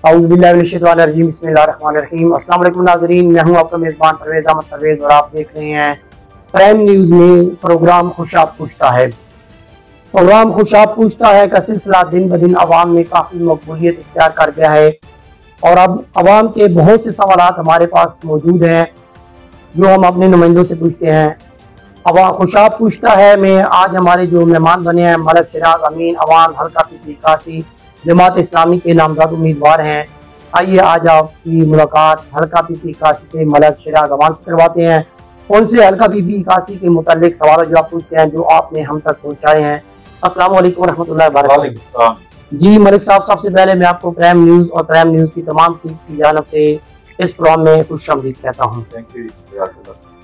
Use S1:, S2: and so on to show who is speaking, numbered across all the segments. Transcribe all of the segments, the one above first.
S1: औज़ुबिल्लाहिमिनश्शैतानिर्रजीम बिस्मिल्लाहिर्रहमानिर्रहीम। अस्सलाम वालेकुम नाज़रीन, मैं हूं आपका मेज़बान परवेज़ अहमद परवेज़ और आप देख रहे हैं प्राइम न्यूज़ में प्रोग्राम खुशाब पूछता है। प्रोग्राम खुशाब पूछता है का सिलसिला दिन ब दिन आवाम में काफ़ी मकबूलियत इख्तियार कर गया है और अब आवाम के बहुत से सवालात हमारे पास मौजूद हैं जो हम अपने नुमाइंदों से पूछते हैं। अब खुशाब पूछता है में आज हमारे जो मेहमान बने हैं मलक चिराग अमीन अवान हल्का पीपली जमात इस्लामी के नामजद उम्मीदवार हैं। आइए आज आपकी मुलाकात हल्का पीपली से मलक चिराग अवान से करवाते हैं। उनसे हल्का पीपली के मुतालिक सवाल जवाब पूछते हैं जो आपने हम तक पहुँचाए हैं। अस्सलाम वालेकुम रहमतुल्लाहि व बरकातहू। जी मलिक साहब, सबसे पहले मैं आपको प्राइम न्यूज़ और प्राइम न्यूज़ की तमाम टीम की जानब से इस प्रोग्राम में खुशामदीद कहता हूँ।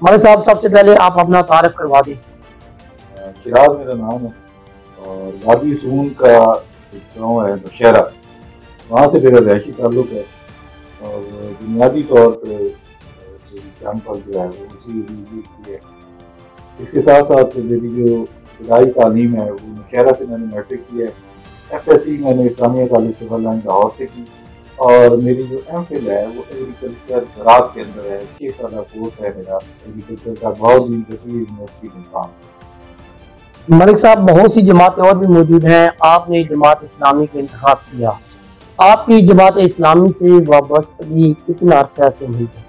S1: मलिक साहब, सबसे पहले आप अपना तारीफ करवा दें।
S2: चिराग मेरा नाम है और वादी सून का एक गाँव है नौशहरा, वहाँ से मेरा रहायशी ताल्लुक है और बुनियादी तौर पर कैंपस जो है वो उसी की है। इसके साथ साथ मेरी जो इब्तदाई तालीम है वो नौशहरा से मैंने मैट्रिक की है। FSC मैंने Islamia college civil line Lahore से की और मेरी जो MPhil है वो एग्रीकल्चर ज़राअत के अंदर है। 6 साल कोर्स है मेरा एग्रीकल्चर का, बहुत यूनिवर्सिटी में काम।
S1: मलिक साहब, बहुत सी जमातें और भी मौजूद हैं, आपने जमात इस्लामी का इंतखाब किया। आपकी जमात इस्लामी से वाबस्तगी कितना अरसा से हुई है?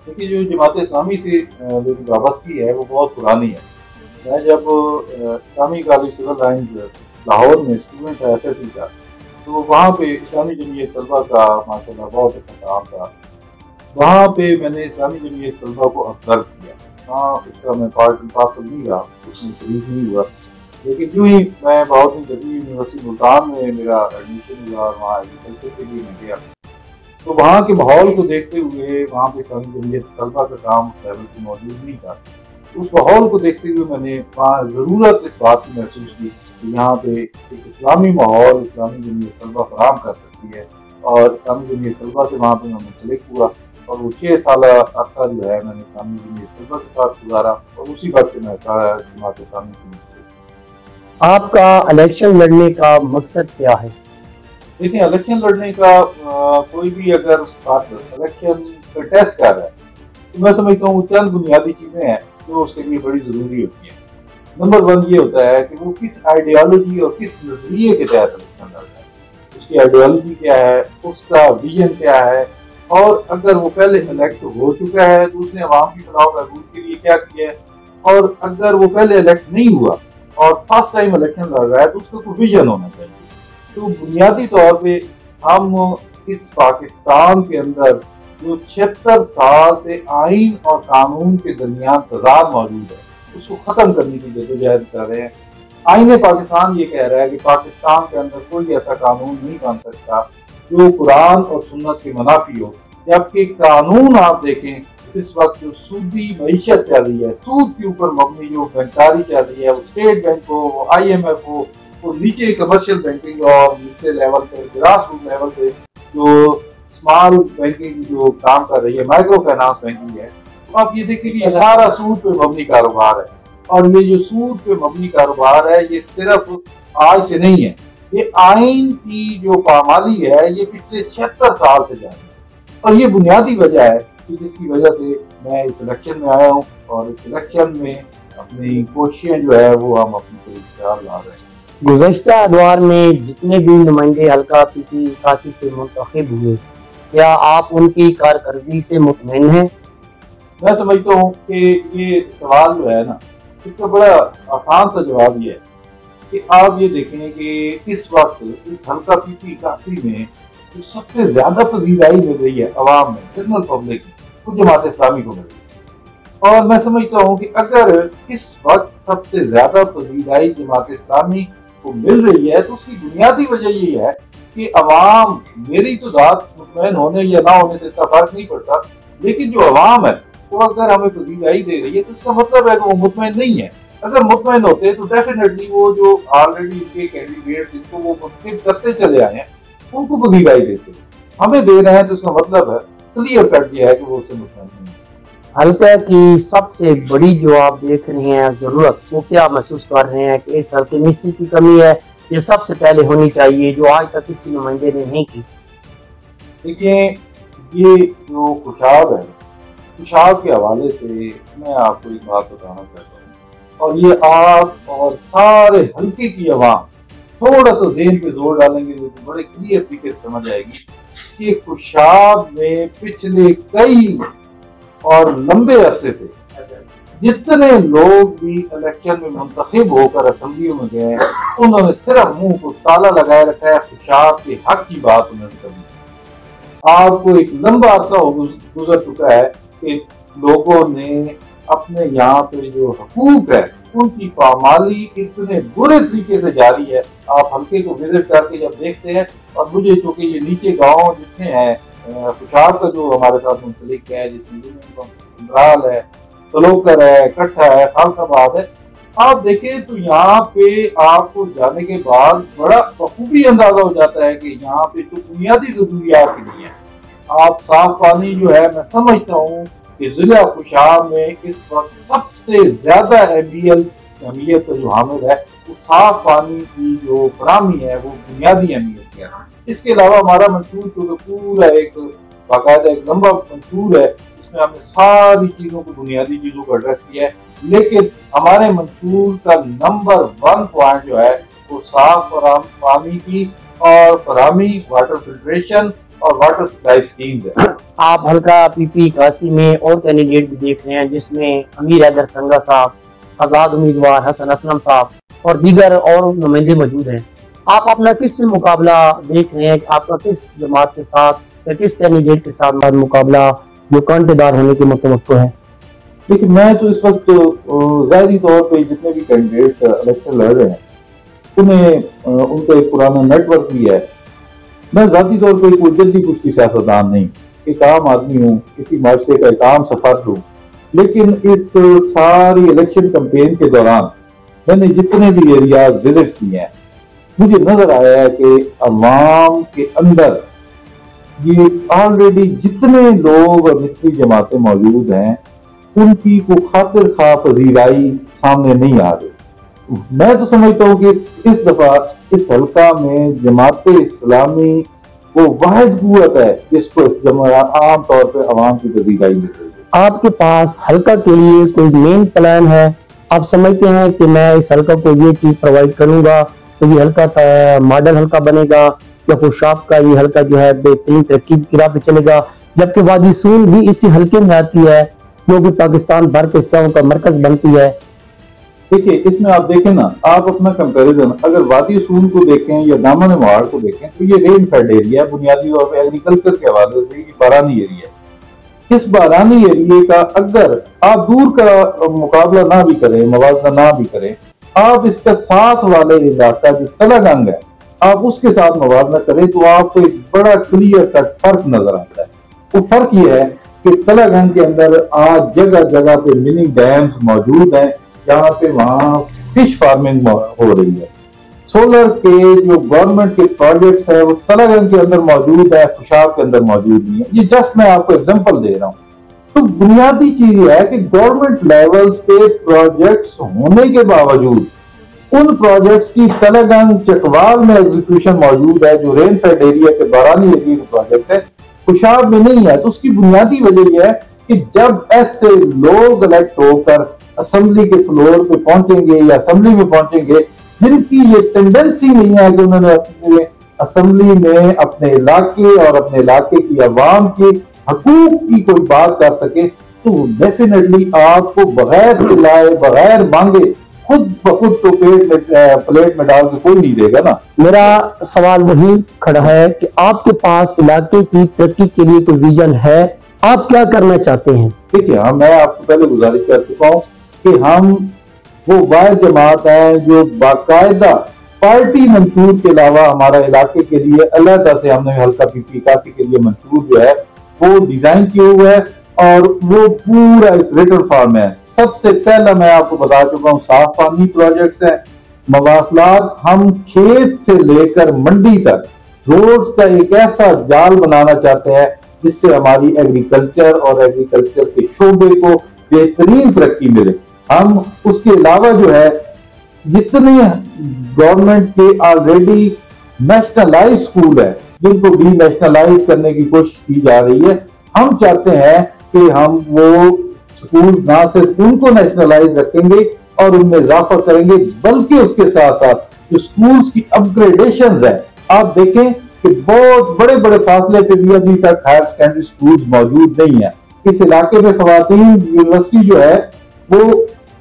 S2: देखिए, जो जमात इस्लामी से मेरी वाबस्तगी है वो बहुत पुरानी है। मैं जब इस्लामी कॉलेज सिविल लाइन लाहौर में स्टूडेंट था FSC का, तो वहाँ पे इस्लामी जमीयत तलबा का माशाल्लाह बहुत अच्छा काम था। वहाँ पे मैंने इस्लामी जमीयत तलबा को ऑब्जर्व किया। हाँ, उसका मैं पार्सल नहीं रहा, उसमें शरीक नहीं हुआ, लेकिन यूँ ही मैं बहुत ही जल्दी यूनिवर्सिटी मुल्तान में मेरा एडमिशन हुआ और वहाँ एग्रीकल्चर के लिए मैं गया। तो वहाँ के माहौल को देखते हुए वहाँ पे इस्लामी जमीयत तलबा का काम उस लेवल पर मौजूद नहीं था। उस माहौल को देखते हुए मैंने वहाँ ज़रूरत इस बात की महसूस की कि यहाँ पे एक इस्लामी माहौल इस्लामी जमीयत तलबा फराहम कर सकती है और इस्लामी जमीयत तलबा से वहाँ पर मैं मुंसलिक हुआ और वो 6 साल अरसा जो है मैंने इस्लामी जमीयत तलबा के साथ गुजारा और उसी वक्त से मैं जमात इस्लामी की मुंसलिक।
S1: आपका इलेक्शन लड़ने का मकसद क्या है?
S2: देखिए, इलेक्शन लड़ने का कोई भी अगर इलेक्शन कंटेस्ट कर रहा है तो मैं समझता हूँ चंद बुनियादी चीज़ें हैं जो उसके लिए बड़ी ज़रूरी होती हैं। नंबर 1 ये होता है कि वो किस आइडियोलॉजी और किस नजरिए के तहत इलेक्शन लड़ रहा है। उसकी आइडियोलॉजी क्या है, उसका विजन क्या है, और अगर वो पहले इलेक्ट हो चुका है तो उसने अवाम की फलाह बहबूद के लिए क्या किया है, और अगर वो पहले इलेक्ट नहीं हुआ और फर्स्ट टाइम इलेक्शन लड़ रहा है तो उसका कोई विजन होना चाहिए। तो बुनियादी तौर पे हम इस पाकिस्तान के अंदर जो 76 साल से आइन और कानून के दरमियान तजाद मौजूद है उसको ख़त्म करने की जदोजहद कर रहे हैं। आईने पाकिस्तान ये कह रहा है कि पाकिस्तान के अंदर कोई ऐसा कानून नहीं बन सकता जो कुरान और सुन्नत के मुनाफी हो, जबकि कानून आप देखें इस वक्त जो सूदी मईशत चल रही है, सूद के ऊपर मबनी जो बैंकारी चल रही है, वो स्टेट बैंक हो, वो IMF हो, वो नीचे कमर्शियल बैंकिंग और नीचे लेवल पे ग्रास रूट लेवल पे जो स्मॉल बैंकिंग जो काम कर रही है, माइक्रो फाइनेंस बैंकिंग है, तो आप ये देखिए कि सारा सूद पे मबनी कारोबार है। और ये जो सूद पे मबनी कारोबार है ये सिर्फ आज से नहीं है, ये आइन की जो पामाली है ये पिछले 76 साल से जारी है और ये बुनियादी वजह है कि जिसकी वजह से मैं इस इलेक्शन में आया हूँ और इस इलेक्शन में अपनी कोशिशें जो है वो हम अपनी ला रहे हैं।
S1: गुज़श्ता अदवार में जितने भी नुमाइंदे हल्का पीपली से मुंतखब हुए, क्या आप उनकी कारकर्दगी से मुतमईन हैं?
S2: मैं समझता हूँ कि ये सवाल जो है ना, इसका बड़ा आसान सा जवाब ये है कि आप ये देखें कि इस वक्त इस हल्का पीपली में जो सबसे ज्यादा पजीराई मिल रही है अवाम में, जनरल पब्लिक में, वो जमात इस्लामी को मिल रही है। और मैं समझता हूँ कि अगर इस वक्त सबसे ज्यादा पजीराई जमात इस्लामी को मिल रही है तो उसकी बुनियादी वजह ये है कि अवाम, मेरी तो बात मुतमईन होने या ना होने से इतना फर्क नहीं पड़ता, लेकिन जो अवाम है वो अगर हमें पजीराई दे रही है तो इसका मतलब है कि वो मुतमईन नहीं है। अगर मुतमईन होते तो डेफिनेटली वो जो ऑलरेडी इनके कैंडिडेट जिनको वो मुंतखब करते चले आए हैं उनको पजीराई देते, हमें दे रहे हैं तो इसका मतलब है क्लियर कर दिया है कि वो उससे मुतमईन नहीं है।
S1: हल्का की सबसे बड़ी जो आप देख रहे हैं जरूरत, वो क्या महसूस कर रहे हैं कि इस हल्के में इस चीज की कमी है, ये सबसे पहले होनी चाहिए जो आज तक किसी नुमाइंदे ने नहीं की?
S2: देखिए, ये जो खुशाब है, खुशाब के हवाले से मैं आपको एक बात बताना चाहता हूँ, और ये आप और सारे हल्के की आवाम थोड़ा सा ज़हन पे जोर डालेंगे तो बड़े क्लियर तरीके से समझ आएगी कि खुशाब में पिछले कई और लंबे अरसे से जितने लोग भी इलेक्शन में मुंतखब होकर असम्बलियों में गए, उन्होंने सिर्फ मुंह को ताला लगाए रखा है, खुशाब के हक की बात उन्होंने करनी। आपको एक लंबा अरसा गुजर चुका है कि लोगों ने अपने यहाँ पे जो हकूक है उनकी पामाली इतने बुरे तरीके से जारी है। आप हल्के को विजिट करके जब देखते हैं, और मुझे चूंकि ये नीचे गाँव जितने हैं, खुशाब का जो हमारे साथ मुंसलिक है, जिसमें है, तलोकर है, कट्ठा है, खालसाबाद है, आप देखें तो यहाँ पे आपको जाने के बाद बड़ा बखूबी अंदाजा हो जाता है कि यहाँ पे जो बुनियादी जरूरियात नहीं है। आप साफ पानी जो है, मैं समझता हूँ कि जिला खुशाब में इस वक्त सबसे ज्यादा अहमियत जो हामिल है वो साफ पानी की जो फराहमी है, वो बुनियादी अहमियत है। इसके अलावा हमारा मंशूर जो पूरा एक बाकायदा एक लंबा मंशूर है, इसमें हमने सारी चीजों को, बुनियादी चीजों को एड्रेस किया है, लेकिन हमारे मंशूर का नंबर 1 पॉइंट जो है वो साफ पानी की और फराहमी, वाटर फिल्ट्रेशन और वाटर सप्लाई स्कीम्स है।
S1: आप हल्का पीपी काशी में और कैंडिडेट भी देख रहे हैं, जिसमें अमीर हैदर संगा साहब, आजाद उम्मीदवार हसन असलम साहब और दीगर और नुमाइंदे मौजूद हैं। आप अपना किससे मुकाबला देख रहे हैं? आपका किस जमात के साथ या किस कैंडिडेट के साथ मुकाबला जो कांटेदार होने के मुतवक्को है?
S2: देखिए, मैं तो इस वक्त ज़ाहिरी तौर पे जितने भी कैंडिडेट्स इलेक्शन लड़ रहे हैं उन्हें उनका एक पुराना नेटवर्क भी है। मैं ज़ाती तौर पे कोई जल्दी कुछ की सियासतदान नहीं, एक आम आदमी हूँ, किसी माशरे का एक आम सफर हूँ, लेकिन इस सारी इलेक्शन कैंपेन के दौरान मैंने जितने भी एरियाज विजिट किए हैं, मुझे नजर आया है कि अवाम के अंदर ये ऑलरेडी जितने लोग और जितनी जमातें मौजूद हैं उनकी को खातिर खा पजीराई सामने नहीं आ रही। मैं तो समझता हूँ कि इस दफा इस हल्का में जमात इस्लामी वो वाहिद कुव्वत है जिसको आम तौर पर अवाम की पजीराई मिल रही है।
S1: आपके पास हल्का के लिए कोई मेन प्लान है? आप समझते हैं कि मैं इस हल्का को ये चीज प्रोवाइड करूंगा तो ये हल्का मॉडल हल्का बनेगा, या खुशाब का ये हल्का जो है बेहतरीन तरक्की की राह पे चलेगा? जबकि वादी सून भी इसी हल्के में आती है जो कि पाकिस्तान भर के हिस्सों का मरकज बनती है।
S2: देखिए, इसमें आप देखें ना, आप अपना कंपैरिजन अगर वादी सून को देखें या दामन महाड़ को देखें तो ये रेन फेड एरिया है, बुनियादी तौर पर एग्रीकल्चर के हवाले से ये बारानी एरिया है। इस बारानी एरिया का अगर आप दूर का मुकाबला ना भी करें, मुवाजना ना भी करें, आप इसका साथ वाले इलाका जो तलागंग है आप उसके साथ मुवाजना करें तो आपको एक बड़ा क्लियर कट फर्क नजर आता है। वो फर्क ये है कि तलागंग के अंदर आज जगह जगह पे मिनी डैम्स मौजूद हैं जहाँ पे वहाँ फिश फार्मिंग हो रही है। सोलर के जो गवर्नमेंट के प्रोजेक्ट्स है वो तलागंग के अंदर मौजूद है, खुशाब के अंदर मौजूद नहीं है। ये जस्ट मैं आपको एग्जांपल दे रहा हूँ। तो बुनियादी चीज ये है कि गवर्नमेंट लेवल पे प्रोजेक्ट्स होने के बावजूद उन प्रोजेक्ट्स की तलागंग चकवाल में एग्जीक्यूशन मौजूद है, जो रेन फेड एरिया के बारानी एरिया का प्रोजेक्ट है, खुशाब में नहीं है। तो उसकी बुनियादी वजह यह है कि जब ऐसे लोग इलेक्ट होकर असेंबली के फ्लोर पे पहुंचेंगे या असेंबली में पहुंचेंगे जिनकी ये टेंडेंसी नहीं है कि उन्होंने अपने असेंबली में अपने इलाके और अपने इलाके की आवाम के हकूक की कोई बात कर सके, तो डेफिनेटली आपको बगैर खिलाए बगैर मांगे खुद ब खुद तो प्लेट में डाल के कोई नहीं देगा ना।
S1: मेरा सवाल वही खड़ा है कि आपके पास इलाके की तरक्की के लिए कोई विजन है? आप क्या करना चाहते हैं?
S2: देखिए, हाँ, मैं आपको पहले गुजारिश कर चुका हूँ कि हम वो वाहिद जमात है जो बाकायदा पार्टी मंशूर के अलावा हमारा इलाके के लिए अलग से हमने हल्का पीपी काशी के लिए मंशूर जो है वो डिजाइन किए हुए है और वो पूरा रिटर्न फॉर्म है। सबसे पहला मैं आपको बता चुका हूँ साफ पानी प्रोजेक्ट्स है, मवासलात, हम खेत से लेकर मंडी तक रोड्स का एक ऐसा जाल बनाना चाहते हैं जिससे हमारी एग्रीकल्चर और एग्रीकल्चर के शोबे को बेहतरीन तरक्की मिले। हम उसके अलावा जो है जितने गवर्नमेंट के ऑलरेडी नेशनलाइज स्कूल है जिनको डी नेशनलाइज करने की कोशिश की जा रही है। हम चाहते हैं कि हम वो स्कूल ना सिर्फ उनको नेशनलाइज रखेंगे और उनमें इजाफा करेंगे, बल्कि उसके साथ साथ जो स्कूल्स की अपग्रेडेशन है, आप देखें कि बहुत बड़े बड़े फासले पे भी अभी तक हायर सेकेंडरी स्कूल मौजूद नहीं है। इस इलाके में खवातीन यूनिवर्सिटी जो है वो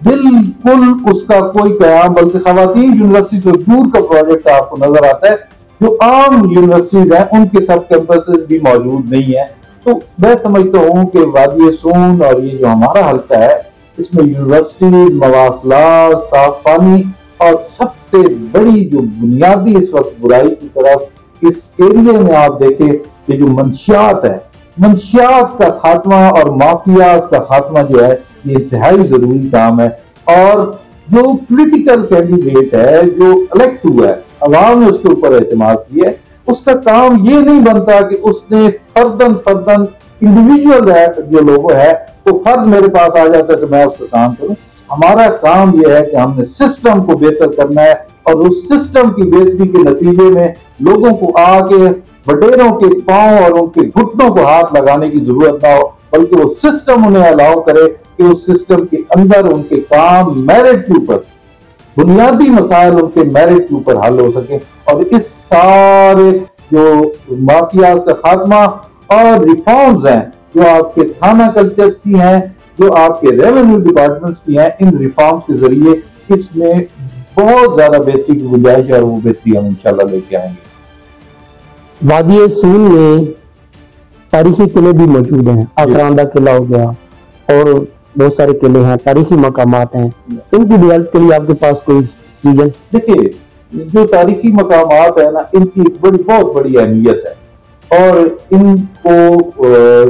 S2: बिल्कुल उसका कोई कयाम, बल्कि खवातीन यूनिवर्सिटी जो दूर का प्रोजेक्ट आपको नजर आता है। जो आम यूनिवर्सिटीज हैं उनके सब कैंपसेस भी मौजूद नहीं है। तो मैं समझता हूँ कि वादी सून और ये जो हमारा हल्का है इसमें यूनिवर्सिटी, मवासलात, साफ पानी और सबसे बड़ी जो बुनियादी इस वक्त बुराई की तरफ इस एरिया में आप देखें कि जो मंशियात है, मंशियात का खात्मा और माफियाज का खात्मा जो है ये इंतहाई जरूरी काम है। और जो पॉलिटिकल कैंडिडेट है जो इलेक्ट हुआ है, अवाम ने उसके ऊपर एतमाद किया है, उसका काम ये नहीं बनता कि उसने फर्दन फर्दन इंडिविजुअल जो लोग है तो फर्द मेरे पास आ जाता है तो मैं उसका काम करूं। हमारा काम यह है कि हमने सिस्टम को बेहतर करना है और उस सिस्टम की बेहतरी के नतीजे में लोगों को आके वडेरों के पांव और उनके घुटनों को हाथ लगाने की जरूरत ना हो, बल्कि वो सिस्टम उन्हें अलाउ करे कि उस सिस्टम के अंदर उनके काम मेरिट के ऊपर, बुनियादी मसाइल उनके मेरिट के ऊपर हल हो सके। और इस सारे जो माफियाज का खात्मा और रिफॉर्म्स हैं जो आपके थाना कल्चर की हैं, जो आपके रेवेन्यू डिपार्टमेंट्स की हैं, इन रिफॉर्म्स के जरिए इसमें बहुत ज्यादा बेहतरी की गुंजाइश है और वो बेहतरी हम इंशाल्लाह लेके आएंगे।
S1: वादी सून में तारीखी किले भी मौजूद हैं, आकरांदा किला हो गया और बहुत सारे किले हैं, तारीखी मकामात हैं। इनकी डेवलप के लिए आपके पास कोई विजन?
S2: देखिए, जो तारीखी मकामात है ना, इनकी बहुत बड़ी अहमियत है और इनको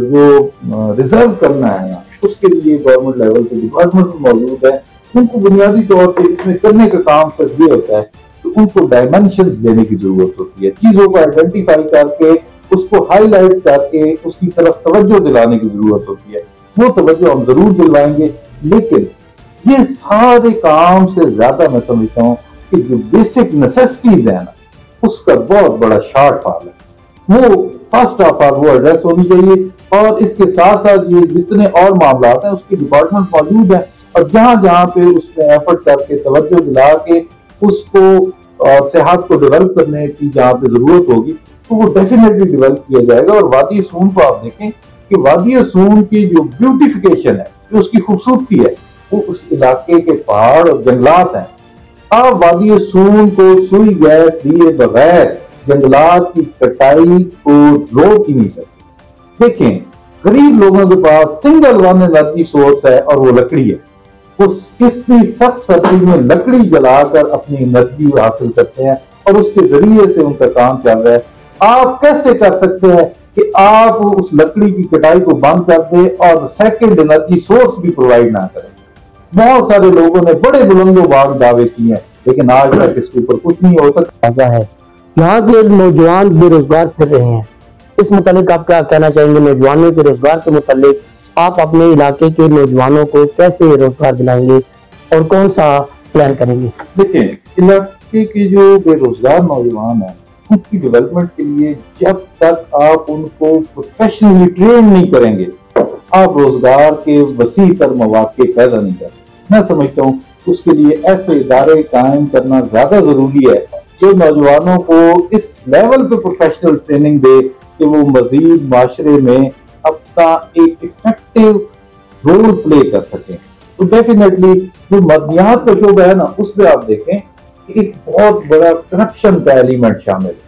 S2: जो रिजर्व करना है ना, उसके लिए गवर्नमेंट लेवल पे डिपार्टमेंट मौजूद है। उनको बुनियादी तौर पे इसमें करने का काम सिर्फ ये होता है तो उनको डायमेंशंस देने की जरूरत होती है, चीजों को आइडेंटिफाई करके उसको हाईलाइट करके उसकी तरफ तवज्जो दिलाने की जरूरत होती है। वो तवज्जो हम जरूर दिलवाएंगे, लेकिन ये सारे काम से ज्यादा मैं समझता हूँ कि जो बेसिक नेसेसिटीज है ना, उसका बहुत बड़ा शॉर्टफॉल है। वो फर्स्ट ऑफ ऑल वो एड्रेस होनी चाहिए और इसके साथ साथ ये जितने और मामला हैं उसके डिपार्टमेंट मौजूद है और जहां जहां पे उसमें एफर्ट करके तवज्जो दिला के उसको सेहत को डेवलप करने की जहां पे जरूरत होगी तो वो डेफिनेटली डेवलप किया जाएगा। और वादी सून को आप देखें कि वादी सून की जो ब्यूटिफिकेशन है, जो उसकी खूबसूरती है, वो उस इलाके के पहाड़ और जंगलात हैं। आप वादी सून को सुई गैस दिए बगैर जंगलात की कटाई को रोक ही नहीं सकते। देखें, गरीब लोगों के पास सिंगल वन एनर्जी सोर्स है और वो लकड़ी है। वो कितनी सख्त सर्दी में लकड़ी जलाकर अपनी एनर्जी हासिल करते हैं और उसके जरिए से उनका काम चल रहा है। आप कैसे कर सकते हैं कि आप उस लकड़ी की कटाई को बंद कर दें और सेकेंड एनर्जी सोर्स भी प्रोवाइड ना करें? बहुत सारे लोगों ने बड़े बुलंदोबाज दावे किए हैं, लेकिन आज तक इसके ऊपर कुछ नहीं हो सकता।
S1: ऐसा है, यहाँ के नौजवान बेरोजगार फिर रहे हैं, इस मुतालिक आप क्या कहना चाहेंगे? नौजवानों के रोजगार के मुतालिक आप अपने इलाके के नौजवानों को कैसे रोजगार दिलाएंगे और कौन सा प्लान करेंगे?
S2: देखिए, इलाके के जो बेरोजगार नौजवान हैं उनकी डेवलपमेंट के लिए जब तक आप उनको प्रोफेशनली ट्रेन नहीं करेंगे, आप रोजगार के वसी तर मौके पैदा नहीं कर सकते। मैं समझता हूँ उसके लिए ऐसे इदारे कायम करना ज्यादा जरूरी है जो नौजवानों को इस लेवल पे प्रोफेशनल ट्रेनिंग दे कि वो मजीद माशरे में अपना एक इफेक्टिव रोल प्ले कर सकें। तो डेफिनेटली जो मदनियात का शोबा है ना, उसमें आप देखें कि एक बहुत बड़ा करप्शन का एलिमेंट शामिल है।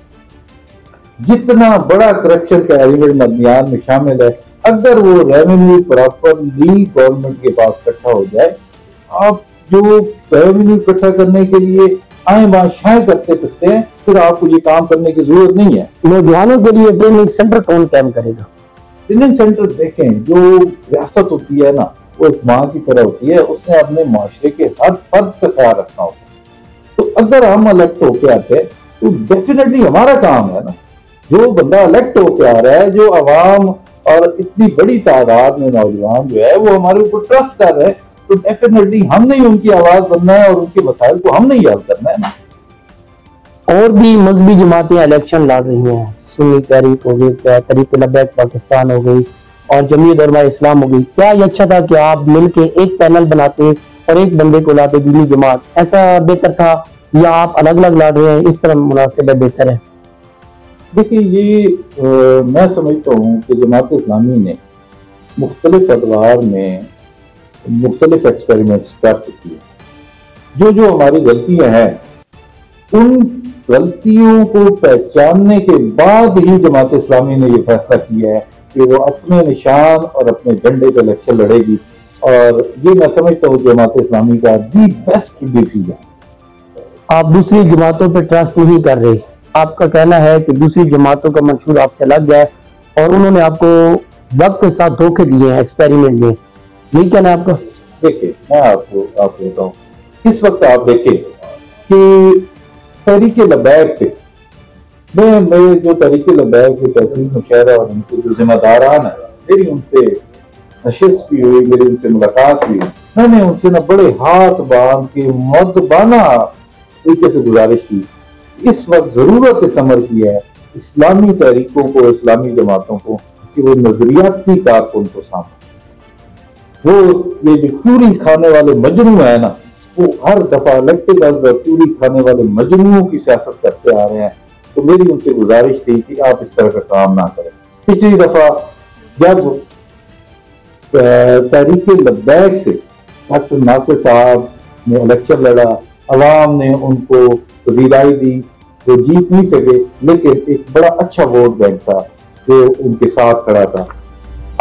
S2: जितना बड़ा करप्शन का एलिमेंट मदनियात में शामिल है, अगर वो रेवेन्यू प्रॉपरली गवर्नमेंट के पास इकट्ठा हो जाए, आप जो रेवेन्यू इकट्ठा करने के लिए आए बादशाहें करते फिरते हैं, फिर आपको ये काम करने की जरूरत नहीं है।
S1: नौजवानों के लिए ट्रेनिंग सेंटर कौन कायम करेगा?
S2: ट्रेनिंग सेंटर देखें, जो रियासत होती है ना, वो एक माँ की तरह होती है, उसने अपने माशरे के हर फर्द का ख्याल रखना होता है। तो अगर हम इलेक्ट होके आते हैं तो डेफिनेटली हमारा काम है ना, जो बंदा इलेक्ट होके आ रहा है, जो अवाम और इतनी बड़ी तादाद में नौजवान जो है वो हमारे ऊपर ट्रस्ट कर रहे हैं, तो डेफिनेटली हमने ही उनकी आवाज बनना है और उनके मसाइल को हमने ही हल करना है ना।
S1: और भी मजहबी जमातें इलेक्शन लड़ रही हैं, सुन्नी तहरीक हो गई, तहरीक लब्बैक पाकिस्तान हो गई और जमीयत उलमा इस्लाम हो गई। क्या ये अच्छा था कि आप मिलके एक पैनल बनाते और एक बंदे को लाते दीनी जमात, ऐसा बेहतर था या आप अलग अलग लड़ रहे हैं, इस तरह मुनासिब बेहतर है?
S2: देखिए ये मैं समझता हूँ कि जमात इस्लामी ने मुख्तलिफ अदवार में मुख्तलिफ एक्सपेरिमेंट्स कर चुकी है। जो हमारी गलतियां हैं उन गलतियों को पहचानने के बाद ही जमात इस्लामी ने यह फैसला किया है कि वो अपने निशान और अपने झंडे पे इलेक्शन लड़ेगी, और ये मैं समझता हूँ जमात इस्लामी का दी बेस्ट डिसीजन।
S1: आप दूसरी जमातों पर ट्रस्ट नहीं कर रहे, आपका कहना है कि दूसरी जमातों का मंशूर आपसे लग गया और उन्होंने आपको वक्त के साथ धोखे दिए हैं एक्सपेरिमेंट में, यही कहना है आपका?
S2: देखिए मैं आपको बताऊं, इस वक्त आप देखें कि तहरीक लब्बैक थे, मैं जो तहरीक लब्बैक के तहसील मुशायरा और उनके जो जिम्मेदारान है, मेरी उनसे नशिस्त भी हुई, मेरी उनसे मुलाकात भी हुई। मैंने उनसे ना बड़े हाथ बांध के मुअद्दबाना तरीके से गुजारिश की, इस वक्त जरूरत इस अमर की है इस्लामी तहरीकों को, इस्लामी जमातों को, कि वो नजरियाती कारकुन को सामने, वो ये जो चूरी खाने वाले मजनू है ना, वो हर दफा इलेक्टेड और चूरी खाने वाले मजनुओं की सियासत करते आ रहे हैं। तो मेरी उनसे गुजारिश थी कि आप इस तरह का काम ना करें। पिछली दफा जब तहरीक लब्बैक से डॉक्टर नासिर साहब ने इलेक्शन लड़ा, अवाम ने उनको वज़ीराई दी, वो जीत नहीं सके, लेकिन एक बड़ा अच्छा वोट बैंक था जो उनके साथ खड़ा था।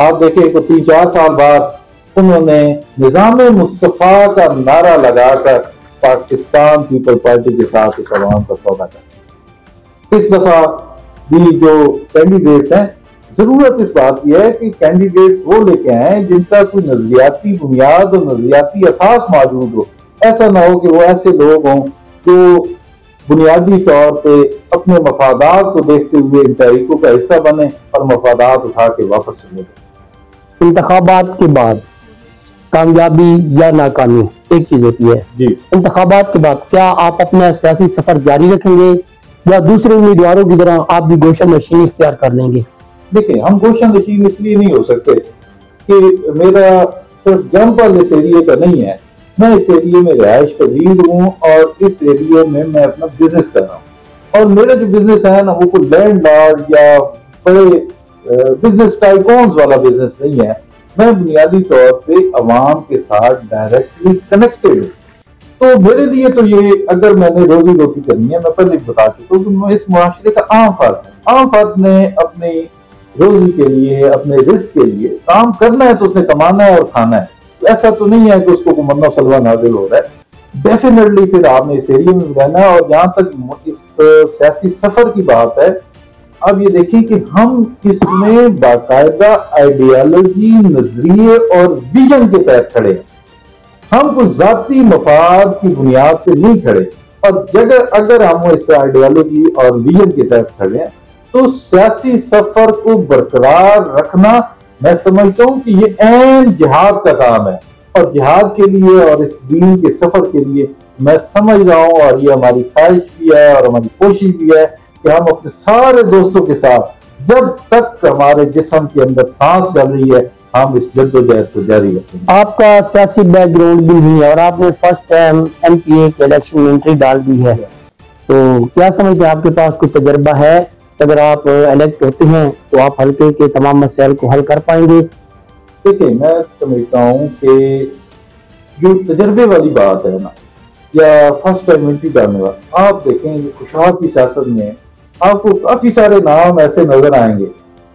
S2: आप देखें तो 3-4 साल बाद उन्होंने निज़ाम मुस्तफ़ा का नारा लगाकर पाकिस्तान पीपल पार्टी के साथ इस अवाम का सौदा कर। इस दफा भी जो कैंडिडेट्स हैं, जरूरत इस बात की है कि कैंडिडेट्स वो लेके आए जिनका कोई नजरियाती बुनियाद और नजरियाती असास मौजूद हो। ऐसा ना हो कि वो ऐसे लोग हों जो बुनियादी तौर पे अपने मफादात को देखते हुए इन तहरीकों का हिस्सा बने और मफादात उठा के वापस चले जाए।
S1: इंतखाबात के बाद कामयाबी या नाकामी एक चीज होती है
S2: जी।
S1: इंतखाबात के बाद क्या आप अपना सियासी सफर जारी रखेंगे या दूसरे उम्मीदवारों की तरह आप भी गोशा नशीन इख्तियार कर लेंगे?
S2: देखिए, हम गोशा नशीन इसलिए नहीं हो सकते कि मेरा सिर्फ जंपल इस एरिया का नहीं है, मैं इस एरिया में रिहाइश पजीर हूँ और इस एरिया में मैं अपना बिजनेस कर रहा हूँ। और मेरा जो बिजनेस है ना, वो कोई लैंड लॉर्ड या बड़े बिजनेस टाइकॉन्स वाला बिजनेस नहीं है। मैं बुनियादी तौर पे अवाम के साथ डायरेक्टली कनेक्टेड हूँ। तो मेरे लिए तो ये, अगर मैंने रोजी रोटी करनी है, मैं पहले बता चुका हूँ कि मैं इस मुआशरे का आम फर्द है। आम फर्द ने अपनी रोजी के लिए, अपने रिस्क के लिए काम करना है तो उसने कमाना है और खाना है। तो ऐसा तो नहीं है कि उसको मन्नो सलवा नाजिल हो रहा है। डेफिनेटली फिर आपने इस एरिया में रहना है। और जहां तक इस सियासी सफर की बात है, अब ये देखिए कि हम इसमें बाकायदा आइडियालॉजी, नजरिए और विजन के तहत खड़े हैं। हम कुछ जाती मफाद की बुनियाद पे नहीं खड़े। और जगह अगर हम इस आइडियालॉजी और विजन के तहत खड़े हैं तो सियासी सफर को बरकरार रखना, मैं समझता हूं कि ये ऐन जिहाद का काम है। और जिहाद के लिए और इस दीन के सफर के लिए मैं समझ रहा हूं, और ये हमारी ख्वाहिश भी है और हमारी कोशिश भी है कि हम अपने सारे दोस्तों के साथ जब तक हमारे जिस्म के अंदर सांस चल रही है, हम इस जद्दोजहद को जारी रखेंगे।
S1: आपका सियासी बैकग्राउंड भी नहीं है और आपने फर्स्ट टाइम एमपीए के इलेक्शन में एंट्री डाल दी है, तो क्या समझते हैं आपके पास कोई तजर्बा है? अगर आप इलेक्ट होते हैं तो आप हल्के के तमाम मसाइल को हल कर पाएंगे?
S2: देखिए, मैं समझता हूँ कि जो तजर्बे वाली बात है ना, या फर्स्ट टाइम एंट्री डालने वाला, आप देखें खुशहाल की सियासत में आपको काफी सारे नाम ऐसे नजर आएंगे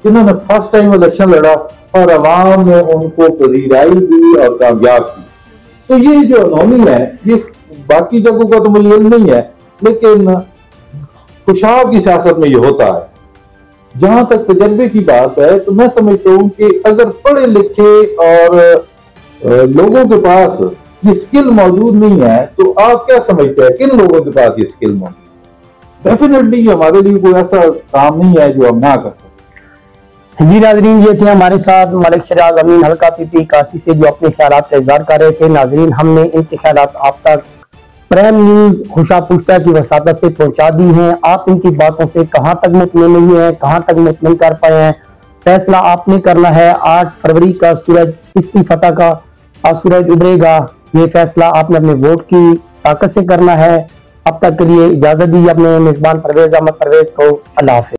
S2: जिन्होंने फर्स्ट टाइम इलेक्शन लड़ा और अवाम ने उनको पजीराई दी और कामयाब की। तो ये जो अनोनी है, ये बाकी जगहों का तो मुझे नहीं है, लेकिन खुशहाल की सियासत में ये होता है। जहां तक तजर्बे की बात है, तो मैं समझता हूँ कि अगर पढ़े लिखे और लोगों के पास ये स्किल मौजूद नहीं है, तो आप क्या समझते हैं किन लोगों के पास ये स्किल मौजूद? डेफिनेटली हमारे लिए कोई ऐसा काम नहीं है जो हम ना कर सकते।
S1: जी नाजरीन, ये थे हमारे साथ मलिक शराज अमीन हल्का पीपी काशी से, जो अपने ख्यालात का इजहार कर रहे थे। नाजरीन, हमने इनके ख्यालात आप तक प्राइम न्यूज खुशाब पुश्ता की वसादत से पहुंचा दी है। आप इनकी बातों से कहां तक मुतमिन नहीं है, कहां तक मुतमिन कर पाए हैं, फैसला आपने करना है। 8 फरवरी का सूरज किसकी फतह का सूरज उभरेगा, ये फैसला आपने अपने वोट की ताकत से करना है। अब तक के लिए इजाजत दी अपने मेजबान परवेज अहमद परवेज को। अल्लाह हाफिज।